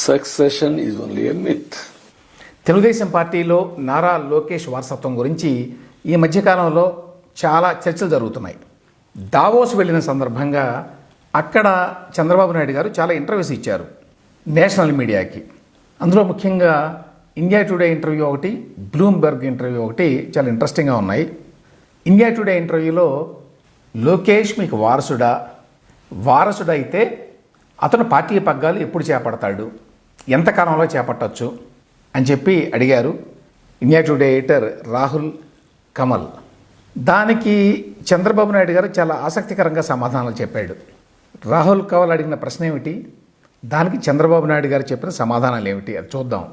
Succession is only a myth. Telugu Desam పార్టీలో నారా లోకేష్ వారసత్వం గురించి ఈ మధ్యకాలంలో చాలా చర్చలు జరుగుతున్నాయి. దావోస్ వెళ్ళిన సందర్భంగా అక్కడ చంద్రబాబు నాయుడు గారు చాలా ఇంటర్వ్యూస్ ఇచ్చారు నేషనల్ మీడియాకి. అందులో ముఖ్యంగా ఇండియా టుడే ఇంటర్వ్యూ ఒకటి, బ్లూంబెర్గ్ ఇంటర్వ్యూ ఒకటి చాలా ఇంట్రెస్టింగ్గా ఉన్నాయి. ఇండియా టుడే ఇంటర్వ్యూలో లోకేష్ మీకు వారసుడైతే అతను పార్టీ పగ్గాలు ఎప్పుడు చేపడతాడు, ఎంతకాలంలో చేపట్టచ్చు అని చెప్పి అడిగారు India today editor Rahul Kamal. దానికి చంద్రబాబు నాయుడు గారు చాలా ఆసక్తికరంగా సమాధానాలు చెప్పాడు. రాహుల్ కమల్ అడిగిన ప్రశ్న ఏమిటి, దానికి చంద్రబాబు నాయుడు గారు చెప్పిన సమాధానాలు ఏమిటి, అది చూద్దాం.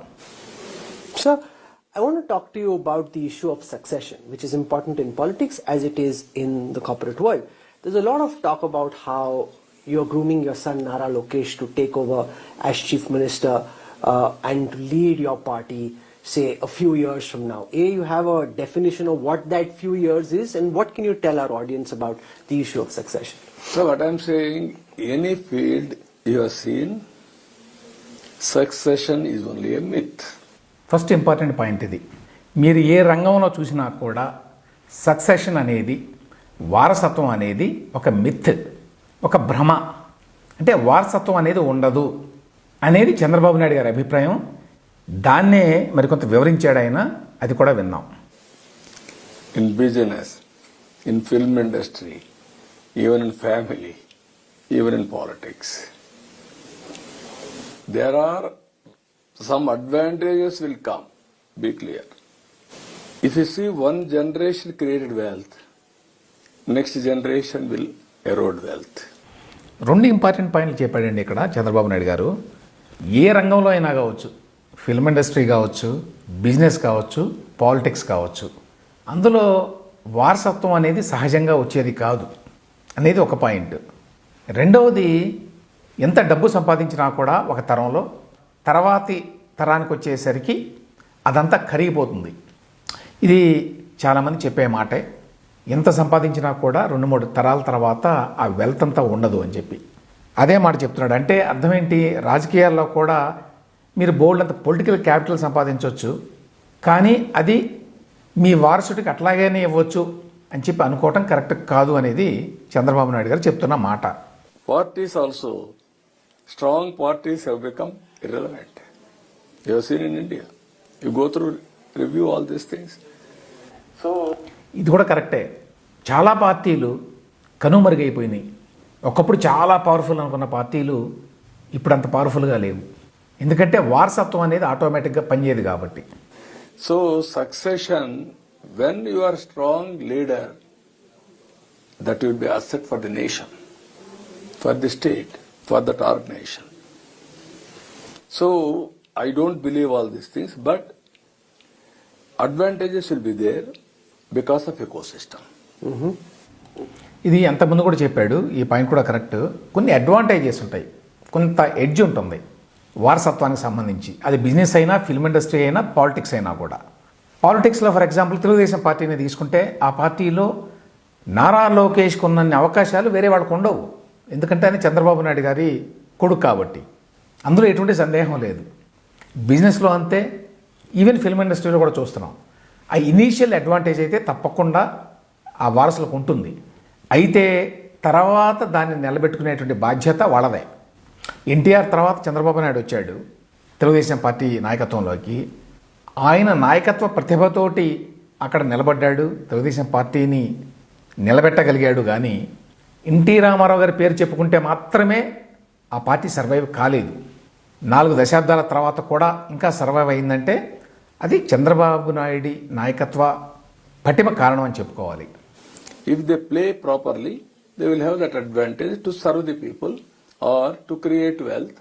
Sir, I want to talk to you about the issue of succession, which is important in politics as it is in the corporate world. There's a lot of talk about how you're grooming your son Nara Lokesh to take over as chief minister and to lead your party, say, a few years from now. You have a definition of what that few years is, and what can you tell our audience about the issue of succession? So what I'm saying, any field you have seen, succession is only a myth. First important point ఇది. మీరు ఏ రంగంలో చూసినా కూడా succession అనేది, వారసత్వం అనేది ఒక myth, ఒక భ్రమ. అంటే వారసత్వం అనేది ఉండదు అనేది చంద్రబాబు నాయుడు గారి అభిప్రాయం. దాన్నే మరికొంత వివరించాడు ఆయన, అది కూడా విన్నాం. In business, in film industry, even in family, even in politics, there are some advantages will come. Be clear. If you see one generation created wealth, next generation will erode wealth. రెండు important పాయింట్లు చెప్పాడండి ఇక్కడ చంద్రబాబు నాయుడు గారు. ఏ రంగంలో అయినా కావచ్చు, film industry కావచ్చు, business కావచ్చు, పాలిటిక్స్ కావచ్చు, అందులో వారసత్వం అనేది సహజంగా వచ్చేది కాదు అనేది ఒక పాయింట్. రెండవది, ఎంత డబ్బు సంపాదించినా కూడా ఒక తరంలో తర్వాతి తరానికి వచ్చేసరికి అదంతా కరిగిపోతుంది. ఇది చాలామంది చెప్పే మాటే. ఎంత సంపాదించినా కూడా 2-3 తరాల తర్వాత ఆ వెల్త్ అంతా ఉండదు అని చెప్పి అదే మాట చెప్తున్నాడు. అంటే అర్థం ఏంటి, రాజకీయాల్లో కూడా మీరు బోల్డ్ అంత పొలిటికల్ క్యాపిటల్ సంపాదించవచ్చు, కానీ అది మీ వారసుడికి అట్లాగేనే ఇవ్వచ్చు అని చెప్పి అనుకోవటం కరెక్ట్ కాదు అనేది చంద్రబాబు నాయుడు గారు చెప్తున్న మాట. Parties also, strong parties have become irrelevant. You have seen in India. You go through, review all these things. So, ఇది కూడా కరెక్టే. చాలా పార్టీలు కనుమరుగైపోయినాయి. ఒకప్పుడు చాలా పవర్ఫుల్ అనుకున్న పార్టీలు ఇప్పుడు అంత పవర్ఫుల్గా లేవు. ఎందుకంటే వారసత్వం అనేది ఆటోమేటిక్గా పనిచేయదు కాబట్టి. So succession, when you are strong leader, that will be asset for the nation, for the state, for that organization. So I don't believe all these things, but advantages will be there because of ecosystem. ఇది అంతకుముందు కూడా చెప్పాడు, ఈ point కూడా correct. కొన్ని advantages ఉంటాయి, కొంత edge ఉంటుంది వారసత్వానికి సంబంధించి. అది బిజినెస్ అయినా, ఫిల్మ్ ఇండస్ట్రీ అయినా, పాలిటిక్స్ అయినా కూడా. పాలిటిక్స్లో ఫర్ ఎగ్జాంపుల్ తెలుగుదేశం పార్టీని తీసుకుంటే ఆ పార్టీలో నారా లోకేష్కి ఉన్నన్ని అవకాశాలు వేరే వాళ్ళకు ఉండవు. ఎందుకంటే ఆయన చంద్రబాబు నాయుడు గారి కొడుకు కాబట్టి. అందులో ఎటువంటి సందేహం లేదు. బిజినెస్లో అంతే, ఈవెన్ ఫిల్మ్ ఇండస్ట్రీలో కూడా చూస్తున్నాం. ఆ ఇనీషియల్ అడ్వాంటేజ్ అయితే తప్పకుండా ఆ వారసులకు ఉంటుంది. అయితే తర్వాత దాన్ని నిలబెట్టుకునేటువంటి బాధ్యత వాళ్ళదే. ఎన్టీఆర్ తర్వాత చంద్రబాబు నాయుడు వచ్చాడు తెలుగుదేశం పార్టీ నాయకత్వంలోకి. ఆయన నాయకత్వ ప్రతిభతోటి అక్కడ నిలబడ్డాడు, తెలుగుదేశం పార్టీని నిలబెట్టగలిగాడు. కానీ ఎన్టీ రామారావు గారి పేరు చెప్పుకుంటే మాత్రమే ఆ పార్టీ సర్వైవ్ కాలేదు. 4 దశాబ్దాల తర్వాత కూడా ఇంకా సర్వైవ్ అయిందంటే అది చంద్రబాబు నాయుడి నాయకత్వ పటిమ కారణం అని చెప్పుకోవాలి. If they play properly, they will have that advantage to serve the people or to create wealth.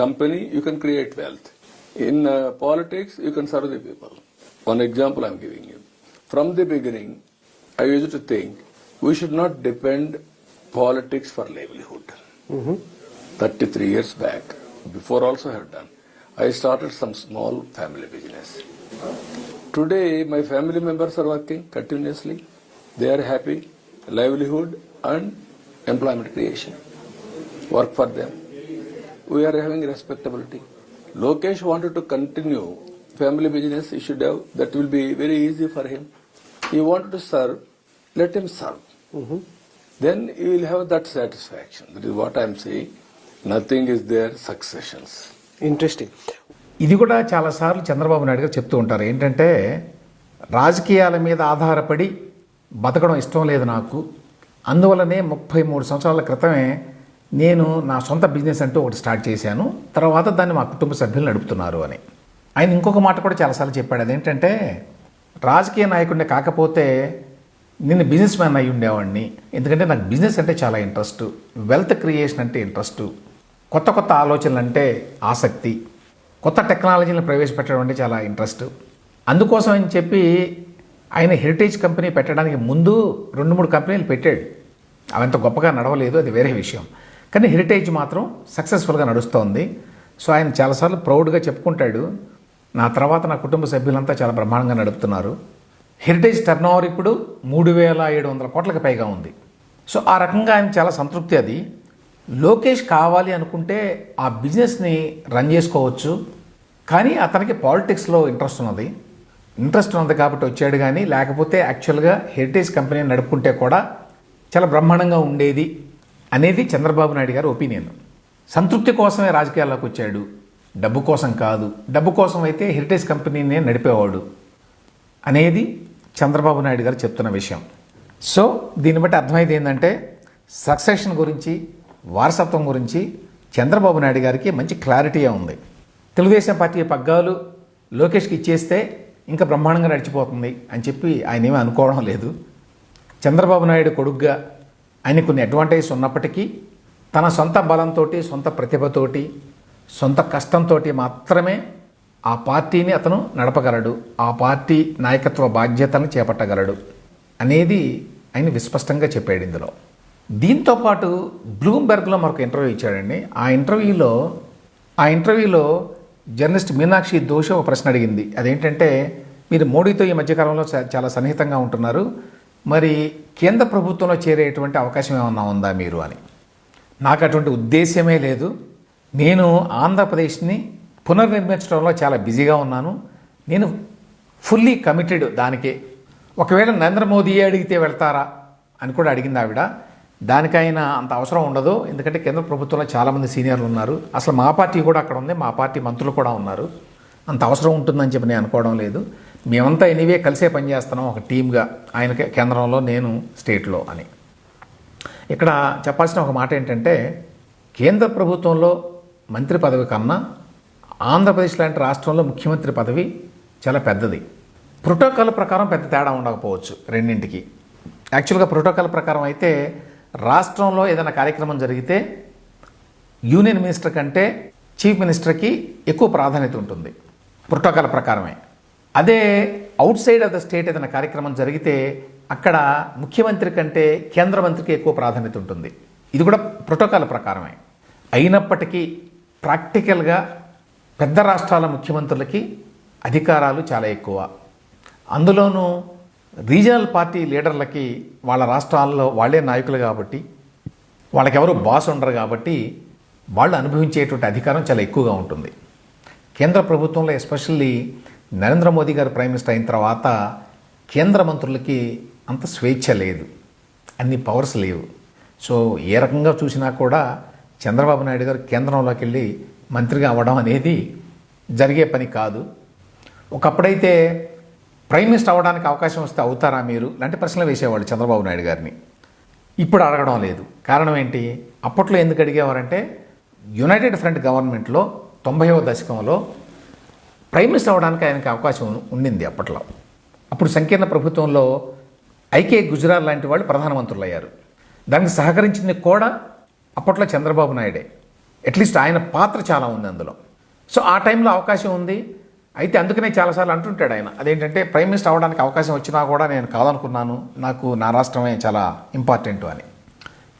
Company, you can create wealth. In politics, you can serve the people. One example I'm giving you. From the beginning, I used to think we should not depend politics for livelihood. 33 years back, before also I have done, I started some small family business. Today, my family members are working continuously. They are happy, livelihood and employment creation. Work for them. We are having respectability. Lokesh wanted to continue family business, he should have, that will be very easy for him. He wanted to serve, let him serve. Then you will have that satisfaction. That is what I am saying. Nothing is there, successions. Interesting. ఇది కూడా చాలాసార్లు చంద్రబాబు నాయుడు గారు చెప్తూ ఉంటారు ఏంటంటే రాజకీయాల మీద ఆధారపడి బతకడం ఇష్టం లేదు నాకు, అందువల్లనే 33 సంవత్సరాల క్రితమే నేను నా సొంత బిజినెస్ అంటూ ఒకటి స్టార్ట్ చేశాను, తర్వాత దాన్ని మా కుటుంబ సభ్యులు నడుపుతున్నారు అని. ఆయన ఇంకొక మాట కూడా చాలాసార్లు చెప్పాడు, అదేంటంటే రాజకీయ నాయకుడిని కాకపోతే నేను బిజినెస్ మ్యాన్ అయి ఉండేవాడిని, ఎందుకంటే నాకు బిజినెస్ అంటే చాలా ఇంట్రెస్ట్, వెల్త్ క్రియేషన్ అంటే ఇంట్రెస్ట్, కొత్త కొత్త ఆలోచనలు అంటే ఆసక్తి, కొత్త టెక్నాలజీని ప్రవేశపెట్టడం అంటే చాలా ఇంట్రెస్ట్. అందుకోసం అని చెప్పి ఆయన హెరిటేజ్ కంపెనీ పెట్టడానికి ముందు 2-3 కంపెనీలు పెట్టాడు. అవంత గొప్పగా నడవలేదు, అది వేరే విషయం. కానీ హెరిటేజ్ మాత్రం సక్సెస్ఫుల్గా నడుస్తోంది. సో ఆయన చాలాసార్లు ప్రౌడ్గా చెప్పుకుంటాడు, నా తర్వాత నా కుటుంబ సభ్యులంతా చాలా బ్రహ్మాండంగా నడుపుతున్నారు. హెరిటేజ్ టర్న్ ఓవర్ ఇప్పుడు 3,700 కోట్లకు పైగా ఉంది. సో ఆ రకంగా ఆయన చాలా సంతృప్తి. అది లోకేష్ కావాలి అనుకుంటే ఆ బిజినెస్ని రన్ చేసుకోవచ్చు, కానీ అతనికి పాలిటిక్స్లో ఇంట్రెస్ట్ ఉన్నది కాబట్టి వచ్చాడు. కానీ లేకపోతే యాక్చువల్గా హెరిటేజ్ కంపెనీని నడుపుకుంటే కూడా చాలా బ్రహ్మాండంగా ఉండేది అనేది చంద్రబాబు నాయుడు గారి ఒపీనియన్. సంతృప్తి కోసమే రాజకీయాల్లోకి వచ్చాడు, డబ్బు కోసం కాదు. డబ్బు కోసం అయితే హెరిటేజ్ కంపెనీనే నడిపేవాడు అనేది చంద్రబాబు నాయుడు గారు చెప్తున్న విషయం. సో దీన్ని బట్టి అర్థమైంది ఏంటంటే సక్సెషన్ గురించి, వారసత్వం గురించి చంద్రబాబు నాయుడు గారికి మంచి క్లారిటీగా ఉంది. తెలుగుదేశం పార్టీ పగ్గాలు లోకేష్కి ఇచ్చేస్తే ఇంకా బ్రహ్మాండంగా నడిచిపోతుంది అని చెప్పి ఆయన ఏమీ అనుకోవడం లేదు. చంద్రబాబు నాయుడు కొడుగ్గా ఆయన కొన్ని అడ్వాంటేజెస్ ఉన్నప్పటికీ తన సొంత బలంతో, సొంత ప్రతిభతోటి, సొంత కష్టంతో మాత్రమే ఆ పార్టీని అతను నడపగలడు, ఆ పార్టీ నాయకత్వ బాధ్యతను చేపట్టగలడు అనేది ఆయన విస్పష్టంగా చెప్పాడు ఇందులో. దీంతోపాటు బ్లూంబెర్గ్లో మరొక ఇంటర్వ్యూ ఇచ్చాడండి. ఆ ఇంటర్వ్యూలో జర్నలిస్ట్ మీనాక్షి దోషి ఒక ప్రశ్న అడిగింది. అదేంటంటే, మీరు మోడీతో ఈ మధ్యకాలంలో చాలా సన్నిహితంగా ఉంటున్నారు, మరి కేంద్ర ప్రభుత్వంలో చేరేటువంటి అవకాశం ఏమన్నా ఉందా మీరు అని. నాకు అటువంటి ఉద్దేశ్యమే లేదు. నేను ఆంధ్రప్రదేశ్ని పునర్నిర్మించడంలో చాలా బిజీగా ఉన్నాను. నేను ఫుల్లీ కమిటెడ్ దానికే. ఒకవేళ నరేంద్ర మోదీ అడిగితే వెళ్తారా అని కూడా అడిగింది ఆవిడ. దానికైనా అంత అవసరం ఉండదు, ఎందుకంటే కేంద్ర ప్రభుత్వంలో చాలామంది సీనియర్లు ఉన్నారు, అసలు మా పార్టీ కూడా అక్కడ ఉంది, మా పార్టీ మంత్రులు కూడా ఉన్నారు, అంత అవసరం ఉంటుందని చెప్పి నేను అనుకోవడం లేదు. మేమంతా ఎనీవే కలిసే పనిచేస్తున్నాం ఒక టీమ్గా, ఆయన కేంద్రంలో నేను స్టేట్లో అని. ఇక్కడ చెప్పాల్సిన ఒక మాట ఏంటంటే, కేంద్ర ప్రభుత్వంలో మంత్రి పదవి కన్నా ఆంధ్రప్రదేశ్ లాంటి రాష్ట్రంలో ముఖ్యమంత్రి పదవి చాలా పెద్దది. ప్రోటోకాల్ ప్రకారం పెద్ద తేడా ఉండకపోవచ్చు రెండింటికి. యాక్చువల్గా ప్రోటోకాల్ ప్రకారం అయితే రాష్ట్రంలో ఏదైనా కార్యక్రమం జరిగితే యూనియన్ మినిస్టర్ కంటే చీఫ్ మినిస్టర్కి ఎక్కువ ప్రాధాన్యత ఉంటుంది ప్రోటోకాల్ ప్రకారమే. అదే out side of the state ఏదైనా కార్యక్రమం జరిగితే అక్కడ ముఖ్యమంత్రి కంటే కేంద్ర మంత్రికి ఎక్కువ ప్రాధాన్యత ఉంటుంది. ఇది కూడా ప్రోటోకాల్ ప్రకారమే. అయినప్పటికీ ప్రాక్టికల్గా పెద్ద రాష్ట్రాల ముఖ్యమంత్రులకి అధికారాలు చాలా ఎక్కువ. అందులోనూ రీజనల్ పార్టీ లీడర్లకి వాళ్ళ రాష్ట్రాల్లో వాళ్ళే నాయకులు కాబట్టి, వాళ్ళకెవరు బాస్ ఉండరు కాబట్టి వాళ్ళు అనుభవించేటువంటి అధికారం చాలా ఎక్కువగా ఉంటుంది. కేంద్ర ప్రభుత్వంలో ఎస్పెషల్లీ నరేంద్ర మోదీ గారు ప్రైమ్ మినిస్టర్ అయిన తర్వాత కేంద్ర మంత్రులకి అంత స్వేచ్ఛ లేదు, అన్ని పవర్స్ లేవు. సో ఏ రకంగా చూసినా కూడా చంద్రబాబు నాయుడు గారు కేంద్రంలోకి వెళ్ళి మంత్రిగా అవ్వడం అనేది జరిగే పని కాదు. ఒకప్పుడైతే ప్రైమ్ మినిస్టర్ అవ్వడానికి అవకాశం వస్తే అవుతారా మీరు లాంటి ప్రశ్నలు వేసేవాళ్ళు చంద్రబాబు నాయుడు గారిని. ఇప్పుడు అడగడం లేదు. కారణం ఏంటి? అప్పట్లో ఎందుకు అడిగేవారంటే, యునైటెడ్ ఫ్రంట్ గవర్నమెంట్లో 90వ దశకంలో ప్రైమ్ మినిస్టర్ అవ్వడానికి ఆయనకి అవకాశం ఉండింది అప్పట్లో. అప్పుడు సంకీర్ణ ప్రభుత్వంలో ఐకే గుజరాల్ లాంటి వాళ్ళు ప్రధానమంత్రులు అయ్యారు. దానికి సహకరించింది కూడా అప్పట్లో చంద్రబాబు నాయుడే. అట్లీస్ట్ ఆయన పాత్ర చాలా ఉంది అందులో. సో ఆ టైంలో అవకాశం ఉంది. అయితే అందుకనే చాలాసార్లు అంటుంటాడు ఆయన, అదేంటంటే ప్రైమ్ మినిస్టర్ అవ్వడానికి అవకాశం వచ్చినా కూడా నేను కాదనుకున్నాను, నాకు నా రాష్ట్రమే చాలా ఇంపార్టెంట్ అని.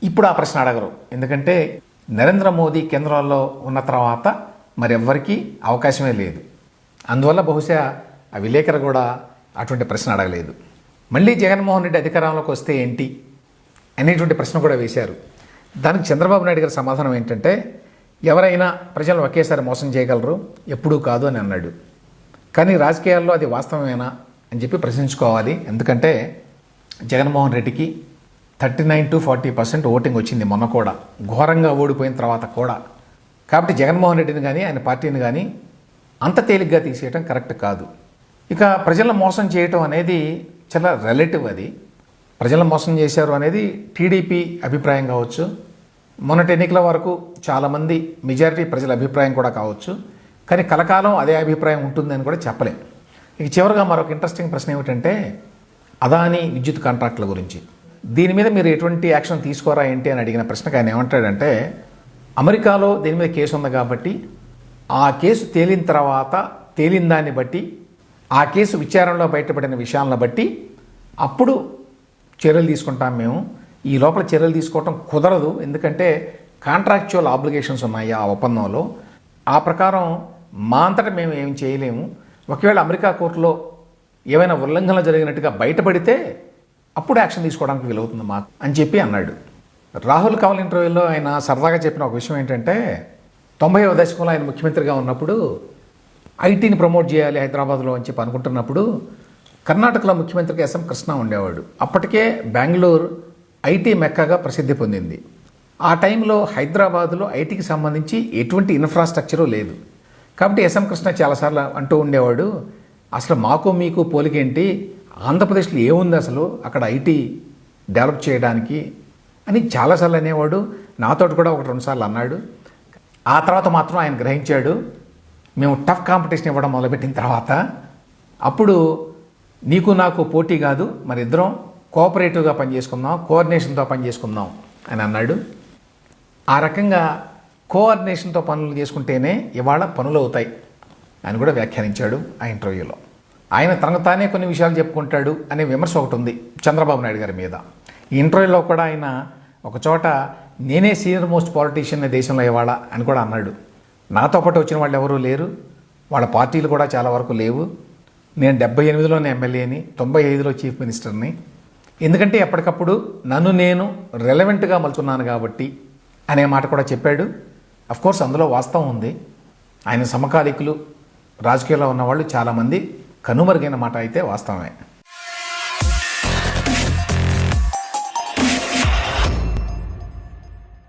ఇప్పుడు ఆ ప్రశ్న అడగరు, ఎందుకంటే నరేంద్ర మోదీ కేంద్రంలో ఉన్న తర్వాత మరెవ్వరికీ అవకాశమే లేదు. అందువల్ల బహుశా ఆ విలేకరు కూడా అటువంటి ప్రశ్న అడగలేదు. మళ్ళీ జగన్మోహన్ రెడ్డి అధికారంలోకి వస్తే ఏంటి అనేటువంటి ప్రశ్న కూడా వేశారు. దానికి చంద్రబాబు నాయుడు గారి సమాధానం ఏంటంటే, ఎవరైనా ప్రజలను ఒకేసారి మోసం చేయగలరు, ఎప్పుడూ కాదు అని అన్నాడు. కానీ రాజకీయాల్లో అది వాస్తవమేనా అని చెప్పి ప్రశ్నించుకోవాలి. ఎందుకంటే జగన్మోహన్ రెడ్డికి 39 to 40% ఓటింగ్ వచ్చింది మొన్న కూడా, ఘోరంగా ఓడిపోయిన తర్వాత కూడా. కాబట్టి జగన్మోహన్ రెడ్డిని కానీ ఆయన పార్టీని కానీ అంత తేలిగ్గా తీసేయటం కరెక్ట్ కాదు. ఇక ప్రజలను మోసం చేయటం అనేది చాలా రిలేటివ్. అది ప్రజలను మోసం చేశారు అనేది టీడీపీ అభిప్రాయం కావచ్చు, మొన్నటి ఎన్నికల వరకు చాలామంది మెజారిటీ ప్రజల అభిప్రాయం కూడా కావచ్చు. కానీ కలకాలం అదే అభిప్రాయం ఉంటుందని కూడా చెప్పలేం. ఇక చివరిగా మరొక ఇంట్రెస్టింగ్ ప్రశ్న ఏమిటంటే అదానీ విద్యుత్ కాంట్రాక్టుల గురించి. దీని మీద మీరు ఎటువంటి యాక్షన్ తీసుకోరా ఏంటి అని అడిగిన ప్రశ్నకు ఆయన ఏమంటాడంటే, అమెరికాలో దీని మీద కేసు ఉంది కాబట్టి ఆ కేసు తేలిన తర్వాత తేలిన దాన్ని బట్టి, ఆ కేసు విచారణలో బయటపడిన విషయాలను బట్టి అప్పుడు చర్యలు తీసుకుంటాం మేము. ఈ లోపల చర్యలు తీసుకోవటం కుదరదు, ఎందుకంటే కాంట్రాక్చువల్ ఆబ్లిగేషన్స్ ఉన్నాయి ఆ ఒప్పందంలో. ఆ ప్రకారం మా అంతటా మేము ఏం చేయలేము. ఒకవేళ అమెరికా కోర్టులో ఏమైనా ఉల్లంఘనలు జరిగినట్టుగా బయటపడితే అప్పుడు యాక్షన్ తీసుకోవడానికి వీలవుతుంది మాకు అని చెప్పి అన్నాడు. రాహుల్ కవల్ ఇంటర్వ్యూలో ఆయన సరదాగా చెప్పిన ఒక విషయం ఏంటంటే 90వ దశకంలో ఆయన ముఖ్యమంత్రిగా ఉన్నప్పుడు ఐటీని ప్రమోట్ చేయాలి హైదరాబాద్లో అని చెప్పి అనుకుంటున్నప్పుడు కర్ణాటకలో ముఖ్యమంత్రిగా ఎస్ఎం కృష్ణ ఉండేవాడు. అప్పటికే బెంగళూరు ఐటీ మెక్కాగా ప్రసిద్ధి పొందింది. ఆ టైంలో హైదరాబాద్లో ఐటీకి సంబంధించి ఎటువంటి ఇన్ఫ్రాస్ట్రక్చరు లేదు. కాబట్టి ఎస్ఎం కృష్ణ చాలాసార్లు అంటూ ఉండేవాడు, అసలు మాకు మీకు పోలికేంటి, ఆంధ్రప్రదేశ్లో ఏముంది అసలు అక్కడ ఐటీ డెవలప్ చేయడానికి అని చాలాసార్లు అనేవాడు. నాతోటి కూడా 1-2 సార్లు అన్నాడు. ఆ తర్వాత మాత్రం ఆయన గ్రహించాడు, మేము టఫ్ కాంపిటీషన్ ఇవ్వడం మొదలుపెట్టిన తర్వాత అప్పుడు నీకు నాకు పోటీ కాదు, మరి ఇద్దరం కోఆపరేటివ్గా పనిచేసుకుందాం, కోఆర్డినేషన్తో పనిచేసుకుందాం అని అన్నాడు. ఆ రకంగా కోఆర్డినేషన్తో పనులు చేసుకుంటేనే ఇవాళ పనులు అవుతాయి అని కూడా వ్యాఖ్యానించాడు ఆ ఇంటర్వ్యూలో. ఆయన తనకు తానే కొన్ని విషయాలు చెప్పుకుంటాడు అనే విమర్శ ఒకటి ఉంది చంద్రబాబు నాయుడు గారి మీద. ఈ ఇంటర్వ్యూలో కూడా ఆయన ఒక చోట నేనే సీనియర్ మోస్ట్ పాలిటీషియన్ దేశంలో ఇవాళ అని కూడా అన్నాడు. నాతో పాటు వచ్చిన వాళ్ళు ఎవరూ లేరు, వాళ్ళ పార్టీలు కూడా చాలా వరకు లేవు. నేను 78లోనే ఎమ్మెల్యేని, 95లో చీఫ్ మినిస్టర్ని. ఎందుకంటే ఎప్పటికప్పుడు నన్ను నేను రెలవెంట్గా మలుచున్నాను కాబట్టి అనే మాట కూడా చెప్పాడు. అఫ్కోర్స్ అందులో వాస్తవం ఉంది. ఆయన సమకాలీకులు రాజకీయాల్లో ఉన్నవాళ్ళు చాలామంది కనుమరుగైన మాట అయితే వాస్తవమే.